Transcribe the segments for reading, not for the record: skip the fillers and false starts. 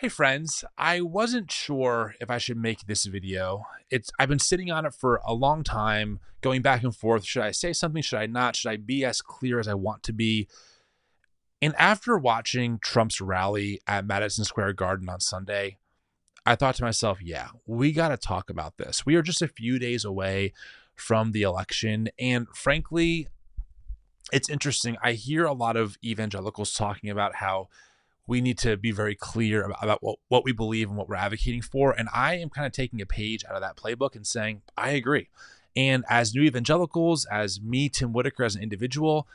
Hey friends, I wasn't sure if I should make this video. I've been sitting on it for a long time, going back and forth. Should I say something? Should I not? Should I be as clear as I want to be? And after watching Trump's rally at Madison Square Garden on Sunday, I thought to myself, yeah, we got to talk about this. We are just a few days away from the election. And frankly, it's interesting. I hear a lot of evangelicals talking about how we need to be very clear about what we believe and what we're advocating for. And I am kind of taking a page out of that playbook and saying, I agree. And as new evangelicals, as me, Tim Whitaker, as an individual,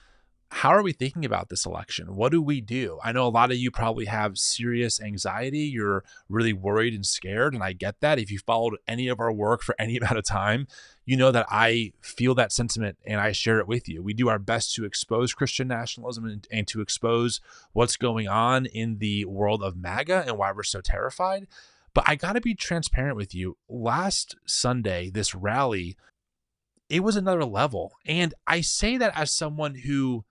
how are we thinking about this election? What do we do? I know a lot of you probably have serious anxiety. You're really worried and scared. And I get that. If you followed any of our work for any amount of time, you know that I feel that sentiment and I share it with you. We do our best to expose Christian nationalism and to expose what's going on in the world of MAGA and why we're so terrified. But I got to be transparent with you. Last Sunday, this rally, it was another level. And I say that as someone who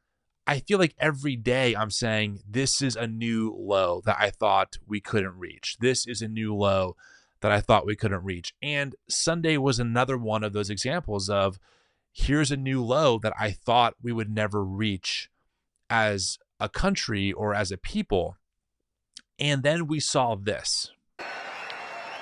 I feel like every day I'm saying this is a new low that I thought we couldn't reach. This is a new low that I thought we couldn't reach. And Sunday was another one of those examples of here's a new low that I thought we would never reach as a country or as a people. And then we saw this.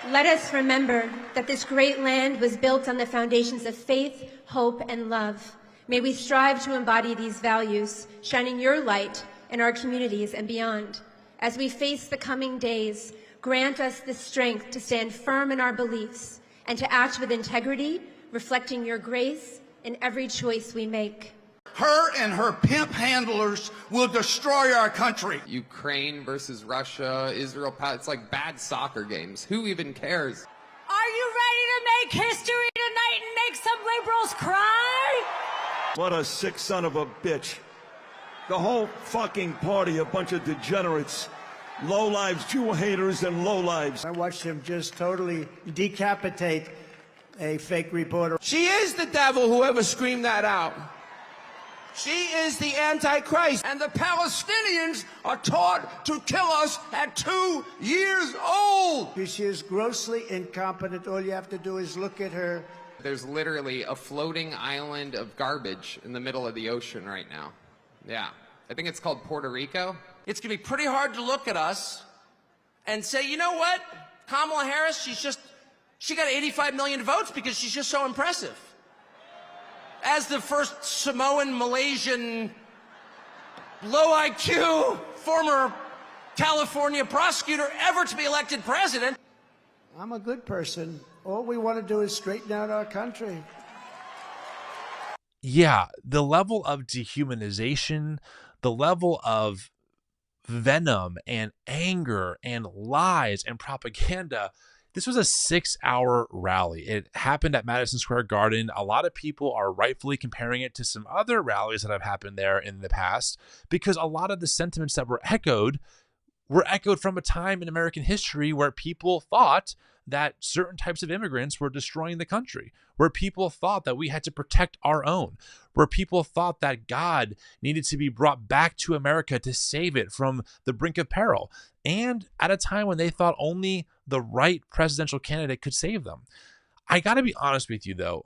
Let us remember that this great land was built on the foundations of faith, hope, and love. May we strive to embody these values, shining your light in our communities and beyond. As we face the coming days, grant us the strength to stand firm in our beliefs and to act with integrity, reflecting your grace in every choice we make. Her and her pimp handlers will destroy our country. Ukraine versus Russia, Israel, it's like bad soccer games. Who even cares? Are you ready to make history tonight and make some liberals cry? What a sick son of a bitch. The whole fucking party, a bunch of degenerates, lowlives, Jew haters, and lowlives. I watched him just totally decapitate a fake reporter. She is the devil, whoever screamed that out. She is the Antichrist. And the Palestinians are taught to kill us at 2 years old. She is grossly incompetent. All you have to do is look at her. There's literally a floating island of garbage in the middle of the ocean right now. Yeah. I think it's called Puerto Rico. It's going to be pretty hard to look at us and say, you know what? Kamala Harris, she got 85 million votes because she's just so impressive. As the first Samoan, Malaysian, low IQ, former California prosecutor ever to be elected president. I'm a good person. All we want to do is straighten out our country. Yeah, the level of dehumanization, the level of venom and anger and lies and propaganda. This was a 6-hour rally. It happened at Madison Square Garden. A lot of people are rightfully comparing it to some other rallies that have happened there in the past because a lot of the sentiments that were echoed from a time in American history where people thought that certain types of immigrants were destroying the country, where people thought that we had to protect our own, where people thought that God needed to be brought back to America to save it from the brink of peril, and at a time when they thought only the right presidential candidate could save them. I got to be honest with you, though,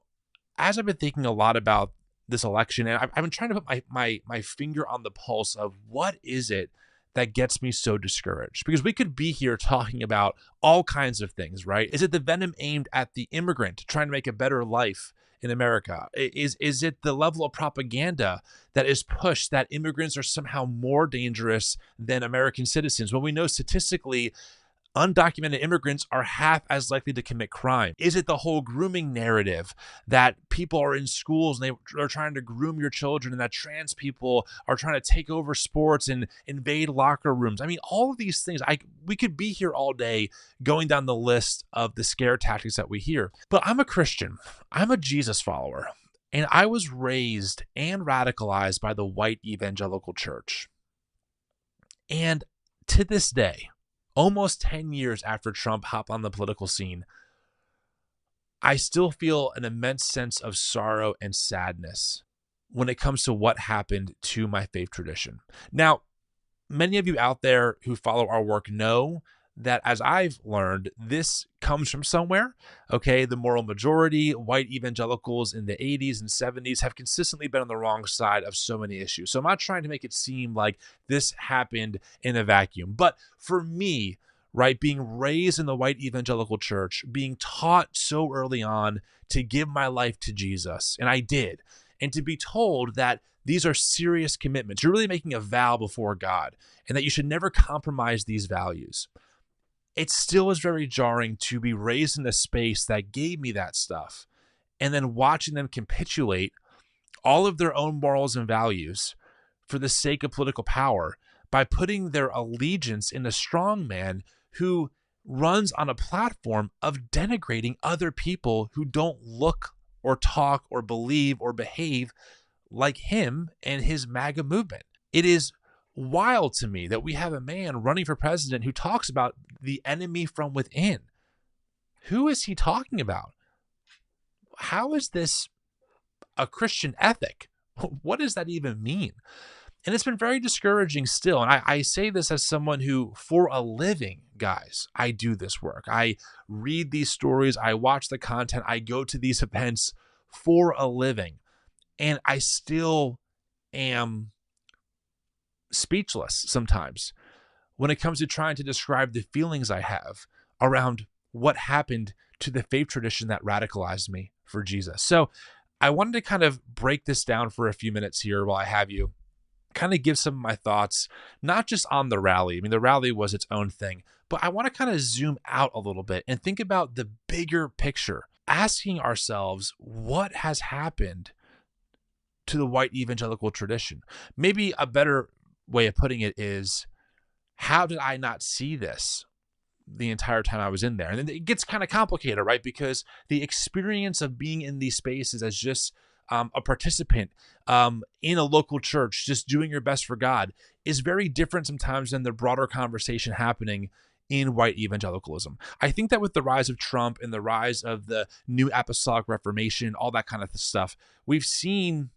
as I've been thinking a lot about this election, and I've been trying to put my finger on the pulse of what is it that gets me so discouraged, because we could be here talking about all kinds of things, right? Is it the venom aimed at the immigrant trying to make a better life in America? Is it the level of propaganda that is pushed that immigrants are somehow more dangerous than American citizens when we know statistically undocumented immigrants are half as likely to commit crime? Is it the whole grooming narrative that people are in schools and they are trying to groom your children and that trans people are trying to take over sports and invade locker rooms? I mean, all of these things, we could be here all day going down the list of the scare tactics that we hear. But I'm a Christian. I'm a Jesus follower. And I was raised and radicalized by the white evangelical church. And to this day, almost 10 years after Trump hopped on the political scene, I still feel an immense sense of sorrow and sadness when it comes to what happened to my faith tradition. Now, many of you out there who follow our work know that, as I've learned, this comes from somewhere. Okay, the moral majority, white evangelicals in the 80s and 70s have consistently been on the wrong side of so many issues. So I'm not trying to make it seem like this happened in a vacuum. But for me, right, being raised in the white evangelical church, being taught so early on to give my life to Jesus, and I did, and to be told that these are serious commitments, you're really making a vow before God, and that you should never compromise these values. It still is very jarring to be raised in a space that gave me that stuff, and then watching them capitulate all of their own morals and values for the sake of political power by putting their allegiance in a strongman who runs on a platform of denigrating other people who don't look or talk or believe or behave like him and his MAGA movement. It is wild to me that we have a man running for president who talks about the enemy from within. Who is he talking about? How is this a Christian ethic? What does that even mean? And it's been very discouraging still. And I say this as someone who, for a living, guys, I do this work. I read these stories. I watch the content. I go to these events for a living. And I still am speechless sometimes when it comes to trying to describe the feelings I have around what happened to the faith tradition that radicalized me for Jesus. So I wanted to kind of break this down for a few minutes here while I have you, kind of give some of my thoughts, not just on the rally. I mean, the rally was its own thing, but I want to kind of zoom out a little bit and think about the bigger picture, asking ourselves what has happened to the white evangelical tradition. Maybe a better way of putting it is, how did I not see this the entire time I was in there? And then it gets kind of complicated, right? Because the experience of being in these spaces as just a participant in a local church, just doing your best for God, is very different sometimes than the broader conversation happening in white evangelicalism. I think that with the rise of Trump and the rise of the New Apostolic Reformation, all that kind of stuff, we've seen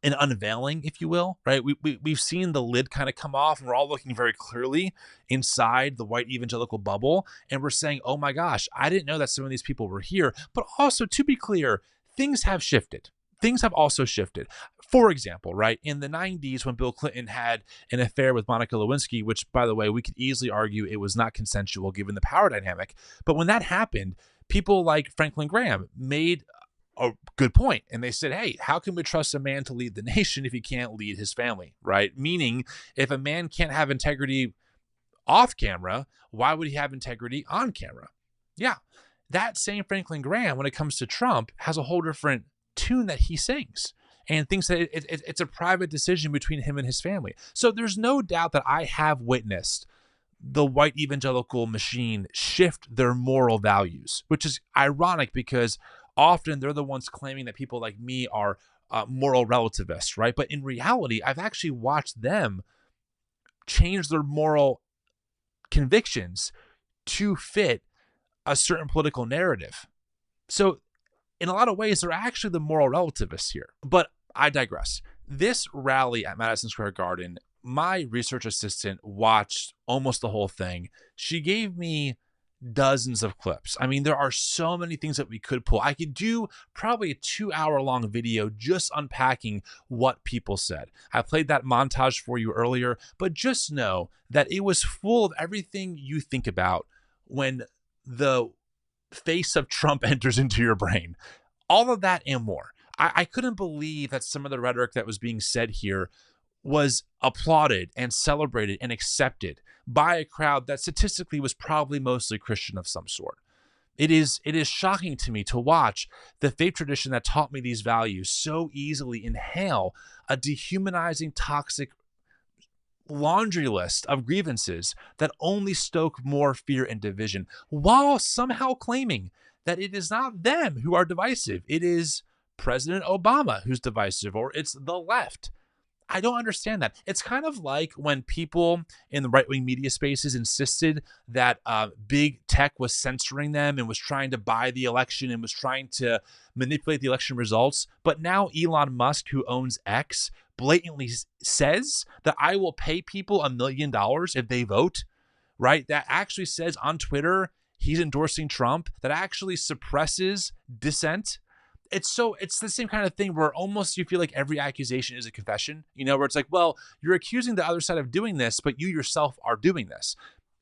an unveiling, if you will, right? We've seen the lid kind of come off, and we're all looking very clearly inside the white evangelical bubble, and we're saying, oh my gosh, I didn't know that some of these people were here. But also, to be clear, things have shifted. Things have also shifted. For example, right, in the 90s when Bill Clinton had an affair with Monica Lewinsky, which, by the way, we could easily argue it was not consensual given the power dynamic. But when that happened, people like Franklin Graham made a good point. And they said, hey, how can we trust a man to lead the nation if he can't lead his family, right? Meaning, if a man can't have integrity off camera, why would he have integrity on camera? Yeah, that same Franklin Graham, when it comes to Trump, has a whole different tune that he sings and thinks that it's a private decision between him and his family. So there's no doubt that I have witnessed the white evangelical machine shift their moral values, which is ironic because often they're the ones claiming that people like me are moral relativists, right? But in reality, I've actually watched them change their moral convictions to fit a certain political narrative. So in a lot of ways, they're actually the moral relativists here. But I digress. This rally at Madison Square Garden, my research assistant watched almost the whole thing. She gave me dozens of clips. I mean, there are so many things that we could pull. I could do probably a 2-hour-long video just unpacking what people said. I played that montage for you earlier, but just know that it was full of everything you think about when the face of Trump enters into your brain. All of that and more. I couldn't believe that some of the rhetoric that was being said here was applauded and celebrated and accepted by a crowd that statistically was probably mostly Christian of some sort. It is shocking to me to watch the faith tradition that taught me these values so easily inhale a dehumanizing, toxic laundry list of grievances that only stoke more fear and division, while somehow claiming that it is not them who are divisive. It is President Obama who's divisive, or it's the left. I don't understand that. It's kind of like when people in the right-wing media spaces insisted that big tech was censoring them and was trying to buy the election and was trying to manipulate the election results. But now Elon Musk, who owns X, blatantly says that I will pay people $1 million if they vote, right? That actually says on Twitter he's endorsing Trump, that actually suppresses dissent. It's the same kind of thing where almost you feel like every accusation is a confession, where it's like, well, you're accusing the other side of doing this, but you yourself are doing this.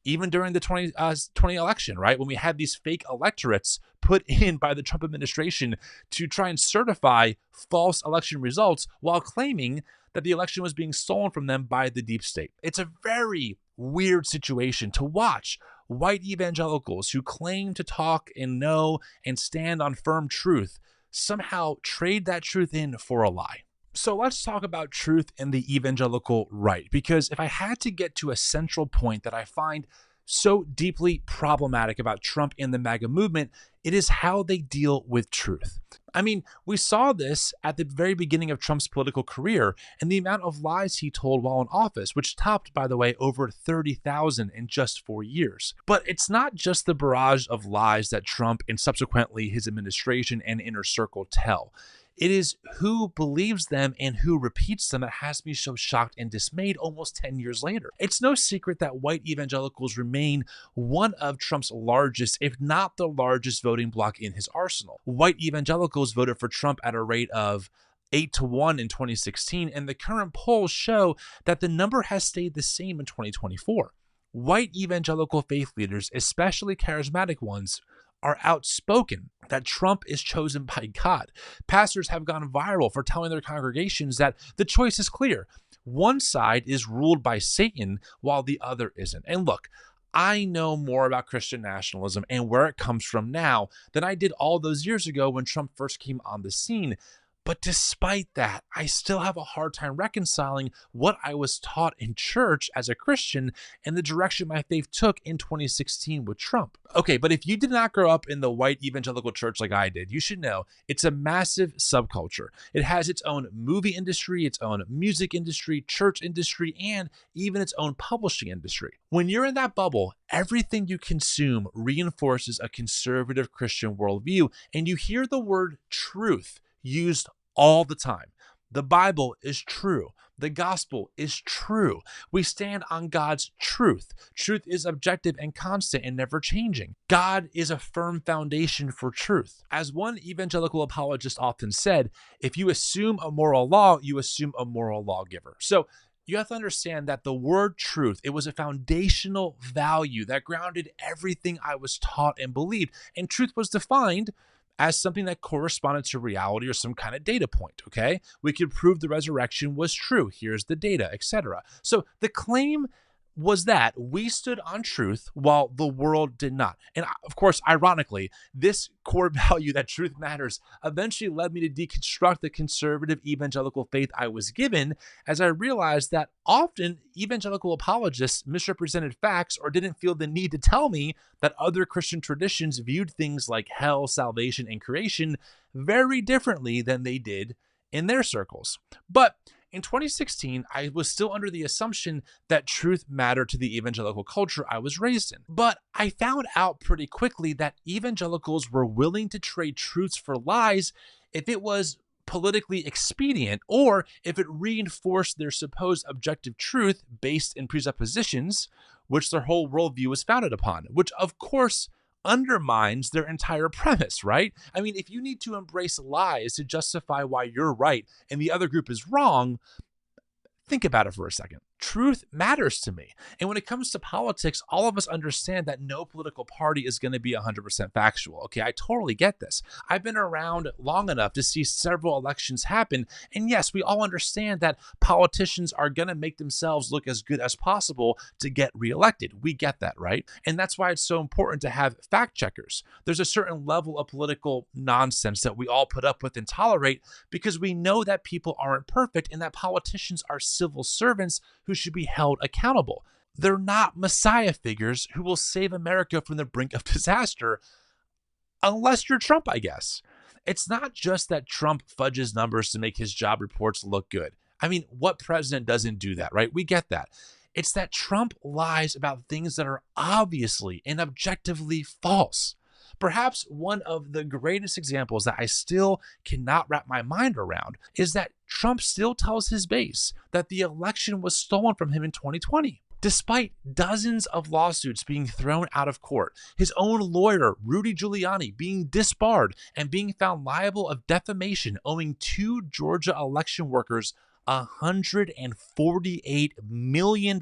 Even during the 2020 election, right? When we had these fake electorates put in by the Trump administration to try and certify false election results while claiming that the election was being stolen from them by the deep state. It's a very weird situation to watch white evangelicals who claim to talk and know and stand on firm truth somehow trade that truth in for a lie. So let's talk about truth in the evangelical right, because if I had to get to a central point that I find so deeply problematic about Trump and the MAGA movement, it is how they deal with truth. I mean, we saw this at the very beginning of Trump's political career and the amount of lies he told while in office, which topped, by the way, over 30,000 in just 4 years. But it's not just the barrage of lies that Trump and subsequently his administration and inner circle tell. It is who believes them and who repeats them that has me so shocked and dismayed almost 10 years later. It's no secret that white evangelicals remain one of Trump's largest, if not the largest, voting bloc in his arsenal. White evangelicals voted for Trump at a rate of 8-1 in 2016, and the current polls show that the number has stayed the same in 2024. White evangelical faith leaders, especially charismatic ones, are outspoken that Trump is chosen by God. Pastors have gone viral for telling their congregations that the choice is clear. One side is ruled by Satan while the other isn't. And look, I know more about Christian nationalism and where it comes from now than I did all those years ago when Trump first came on the scene. But despite that, I still have a hard time reconciling what I was taught in church as a Christian and the direction my faith took in 2016 with Trump. Okay, but if you did not grow up in the white evangelical church like I did, you should know it's a massive subculture. It has its own movie industry, its own music industry, church industry, and even its own publishing industry. When you're in that bubble, everything you consume reinforces a conservative Christian worldview, and you hear the word truth used all the time. The Bible is true. The gospel is true. We stand on God's truth. Truth is objective and constant and never changing. God is a firm foundation for truth. As one evangelical apologist often said, if you assume a moral law, you assume a moral lawgiver. So you have to understand that the word truth, it was a foundational value that grounded everything I was taught and believed. And truth was defined as something that corresponded to reality or some kind of data point, okay? We could prove the resurrection was true. Here's the data, etc. So the claim was that we stood on truth while the world did not. And of course, ironically, this core value that truth matters eventually led me to deconstruct the conservative evangelical faith I was given, as I realized that often evangelical apologists misrepresented facts or didn't feel the need to tell me that other Christian traditions viewed things like hell, salvation, and creation very differently than they did in their circles. But in 2016, I was still under the assumption that truth mattered to the evangelical culture I was raised in. But I found out pretty quickly that evangelicals were willing to trade truths for lies if it was politically expedient or if it reinforced their supposed objective truth based in presuppositions, which their whole worldview was founded upon, which of course undermines their entire premise, right? I mean, if you need to embrace lies to justify why you're right and the other group is wrong, think about it for a second. Truth matters to me. And when it comes to politics, all of us understand that no political party is going to be 100% factual. Okay, I totally get this. I've been around long enough to see several elections happen. And yes, we all understand that politicians are going to make themselves look as good as possible to get reelected. We get that, right? And that's why it's so important to have fact checkers. There's a certain level of political nonsense that we all put up with and tolerate because we know that people aren't perfect and that politicians are civil servants who should be held accountable. They're not Messiah figures who will save America from the brink of disaster, unless you're Trump, I guess. It's not just that Trump fudges numbers to make his job reports look good. I mean, what president doesn't do that, right? We get that. It's that Trump lies about things that are obviously and objectively false. Perhaps one of the greatest examples that I still cannot wrap my mind around is that Trump still tells his base that the election was stolen from him in 2020. Despite dozens of lawsuits being thrown out of court, his own lawyer, Rudy Giuliani, being disbarred and being found liable of defamation, owing 2 Georgia election workers $148 million,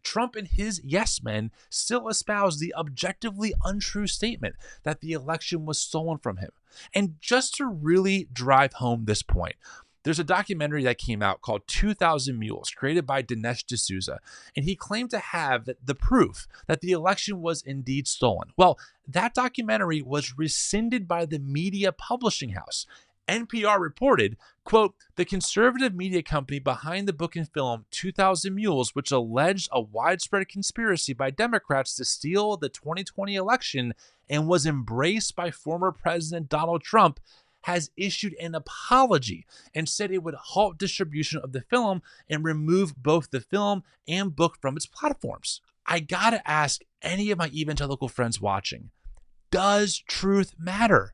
Trump and his yes men still espouse the objectively untrue statement that the election was stolen from him. And just to really drive home this point, there's a documentary that came out called 2,000 Mules, created by Dinesh D'Souza, and he claimed to have the proof that the election was indeed stolen. Well, that documentary was rescinded by the media publishing house. NPR reported, quote, the conservative media company behind the book and film 2,000 Mules, which alleged a widespread conspiracy by Democrats to steal the 2020 election and was embraced by former President Donald Trump, has issued an apology and said it would halt distribution of the film and remove both the film and book from its platforms. I gotta ask any of my evangelical friends watching, does truth matter?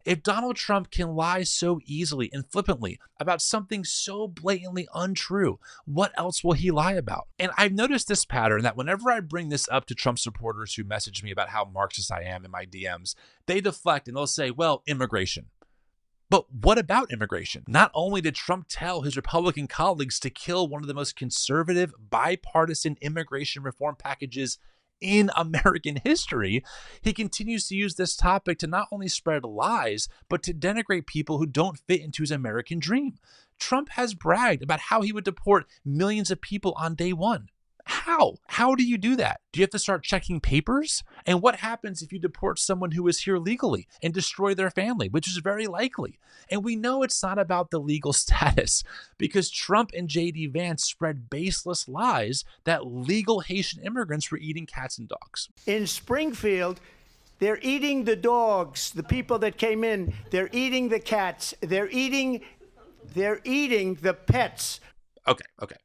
If Donald Trump can lie so easily and flippantly about something so blatantly untrue, what else will he lie about? And I've noticed this pattern that whenever I bring this up to Trump supporters who message me about how Marxist I am in my DMs, they deflect and they'll say, well, immigration. But what about immigration? Not only did Trump tell his Republican colleagues to kill one of the most conservative, bipartisan immigration reform packages in American history, he continues to use this topic to not only spread lies, but to denigrate people who don't fit into his American dream. Trump has bragged about how he would deport millions of people on day one. How? How do you do that? Do you have to start checking papers? And what happens if you deport someone who is here legally and destroy their family, which is very likely? And we know it's not about the legal status because Trump and J.D. Vance spread baseless lies that legal Haitian immigrants were eating cats and dogs. In Springfield, they're eating the dogs, the people that came in. They're eating the cats. They're eating the pets. Okay.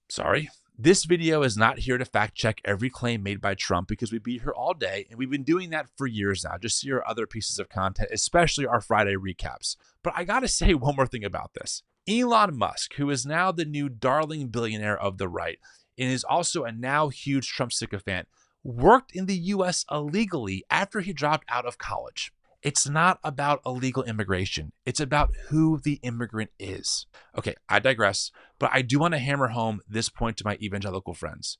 Sorry. This video is not here to fact check every claim made by Trump because we'd be here all day, and we've been doing that for years now. Just see our other pieces of content, especially our Friday recaps. But I gotta say one more thing about this. Elon Musk, who is now the new darling billionaire of the right, and is also a now huge Trump sycophant, worked in the U.S. illegally after he dropped out of college. It's not about illegal immigration. It's about who the immigrant is. Okay, I digress, but I do want to hammer home this point to my evangelical friends.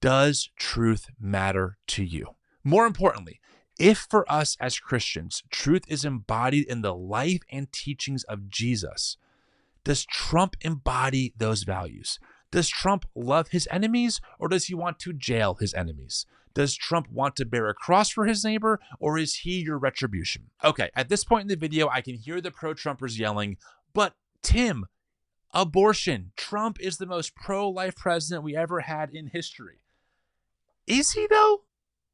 Does truth matter to you? More importantly, if for us as Christians, truth is embodied in the life and teachings of Jesus, does Trump embody those values? Does Trump love his enemies, or does he want to jail his enemies? Does Trump want to bear a cross for his neighbor, or is he your retribution? Okay, at this point in the video, I can hear the pro-Trumpers yelling, but Tim, abortion. Trump is the most pro-life president we ever had in history. Is he though?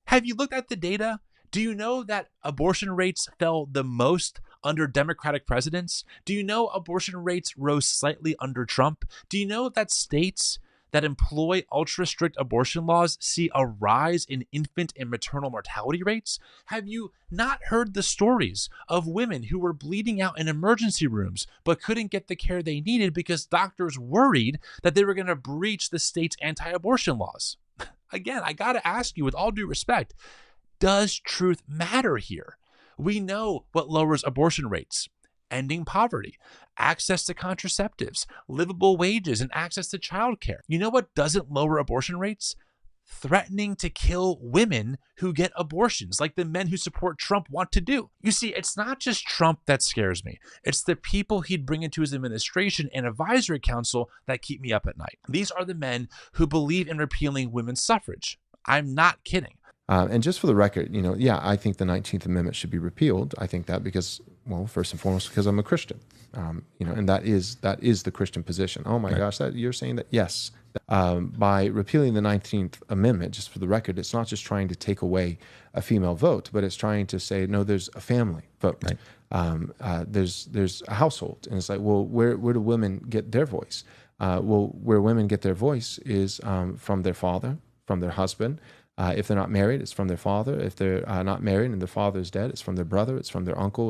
Have you looked at the data? Do you know that abortion rates fell the most under Democratic presidents? Do you know abortion rates rose slightly under Trump? Do you know that states that employ ultra-strict abortion laws see a rise in infant and maternal mortality rates? Have you not heard the stories of women who were bleeding out in emergency rooms but couldn't get the care they needed because doctors worried that they were going to breach the state's anti-abortion laws? Again, I got to ask you with all due respect, does truth matter here? We know what lowers abortion rates. Ending poverty, access to contraceptives, livable wages, and access to childcare. You know what doesn't lower abortion rates? Threatening to kill women who get abortions, like the men who support Trump want to do. You see, it's not just Trump that scares me. It's the people he'd bring into his administration and advisory council that keep me up at night. These are the men who believe in repealing women's suffrage. I'm not kidding. And just for the record, I think the 19th Amendment should be repealed. I think that because, well, first and foremost, because I'm a Christian, and that is the Christian position. Oh my gosh, you're saying that? Yes. By repealing the 19th Amendment, just for the record, it's not just trying to take away a female vote, but it's trying to say, no, there's a family vote. Right. There's a household. And it's like, well, where do women get their voice? Where women get their voice is from their father, from their husband, If they're not married, it's from their father. If they're not married and their father is dead, it's from their brother, it's from their uncle,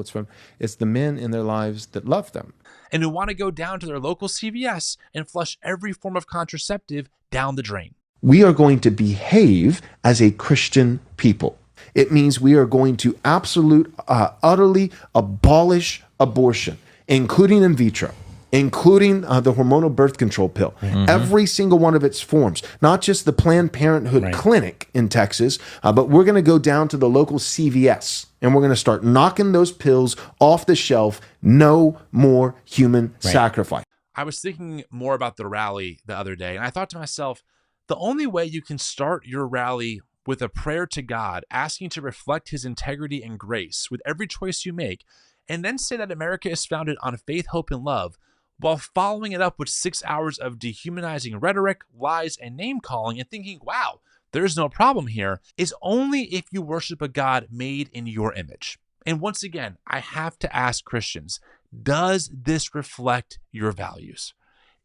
it's the men in their lives that love them. And who want to go down to their local CVS and flush every form of contraceptive down the drain. We are going to behave as a Christian people. It means we are going to utterly abolish abortion, including in vitro, including the hormonal birth control pill, every single one of its forms, not just the Planned Parenthood clinic in Texas, but we're going to go down to the local CVS and we're going to start knocking those pills off the shelf. No more human sacrifice. I was thinking more about the rally the other day, and I thought to myself, the only way you can start your rally with a prayer to God, asking to reflect his integrity and grace with every choice you make, and then say that America is founded on faith, hope, and love, while following it up with 6 hours of dehumanizing rhetoric, lies, and name-calling, and thinking, wow, there's no problem here, is only if you worship a God made in your image. And once again, I have to ask Christians, does this reflect your values?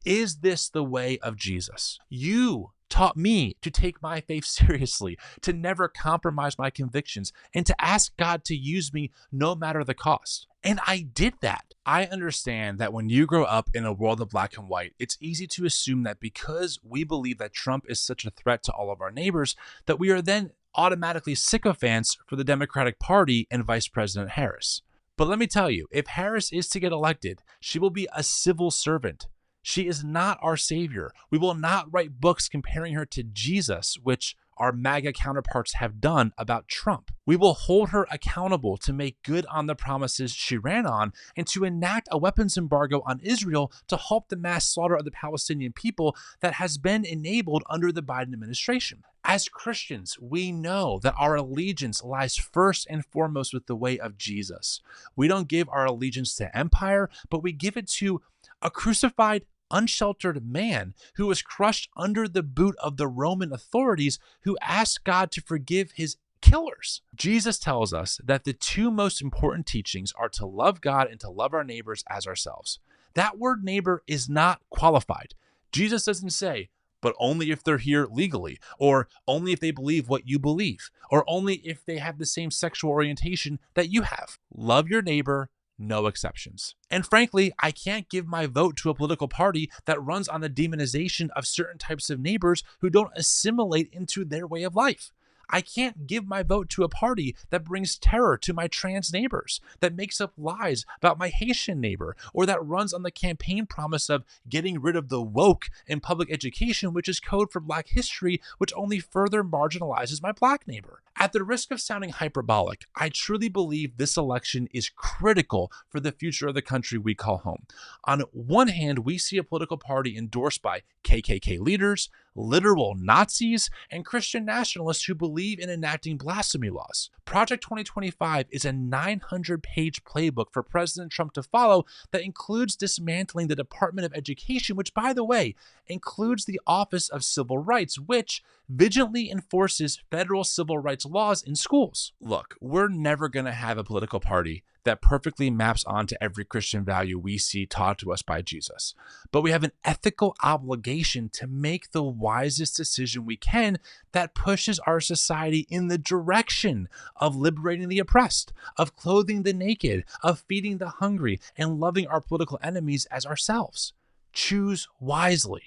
Is this the way of Jesus? You taught me to take my faith seriously, to never compromise my convictions, and to ask God to use me no matter the cost. And I did that. I understand that when you grow up in a world of black and white, it's easy to assume that because we believe that Trump is such a threat to all of our neighbors, that we are then automatically sycophants for the Democratic Party and Vice President Harris. But let me tell you, if Harris is to get elected, she will be a civil servant. She is not our savior. We will not write books comparing her to Jesus, which our MAGA counterparts have done about Trump. We will hold her accountable to make good on the promises she ran on and to enact a weapons embargo on Israel to halt the mass slaughter of the Palestinian people that has been enabled under the Biden administration. As Christians, we know that our allegiance lies first and foremost with the way of Jesus. We don't give our allegiance to empire, but we give it to a crucified, unsheltered man who was crushed under the boot of the Roman authorities who asked God to forgive his killers. Jesus tells us that the two most important teachings are to love God and to love our neighbors as ourselves. That word neighbor is not qualified. Jesus doesn't say, but only if they're here legally, or only if they believe what you believe, or only if they have the same sexual orientation that you have. Love your neighbor, no exceptions. And frankly, I can't give my vote to a political party that runs on the demonization of certain types of neighbors who don't assimilate into their way of life. I can't give my vote to a party that brings terror to my trans neighbors, that makes up lies about my Haitian neighbor, or that runs on the campaign promise of getting rid of the woke in public education, which is code for Black history, which only further marginalizes my Black neighbor. At the risk of sounding hyperbolic, I truly believe this election is critical for the future of the country we call home. On one hand, we see a political party endorsed by KKK leaders, literal Nazis, and Christian nationalists who believe in enacting blasphemy laws. Project 2025 is a 900-page playbook for President Trump to follow that includes dismantling the Department of Education, which, by the way, includes the Office of Civil Rights, which vigilantly enforces federal civil rights laws in schools. Look, we're never going to have a political party that perfectly maps onto every Christian value we see taught to us by Jesus. But we have an ethical obligation to make the wisest decision we can that pushes our society in the direction of liberating the oppressed, of clothing the naked, of feeding the hungry, and loving our political enemies as ourselves. Choose wisely.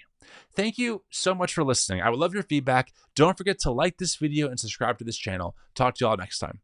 Thank you so much for listening. I would love your feedback. Don't forget to like this video and subscribe to this channel. Talk to y'all next time.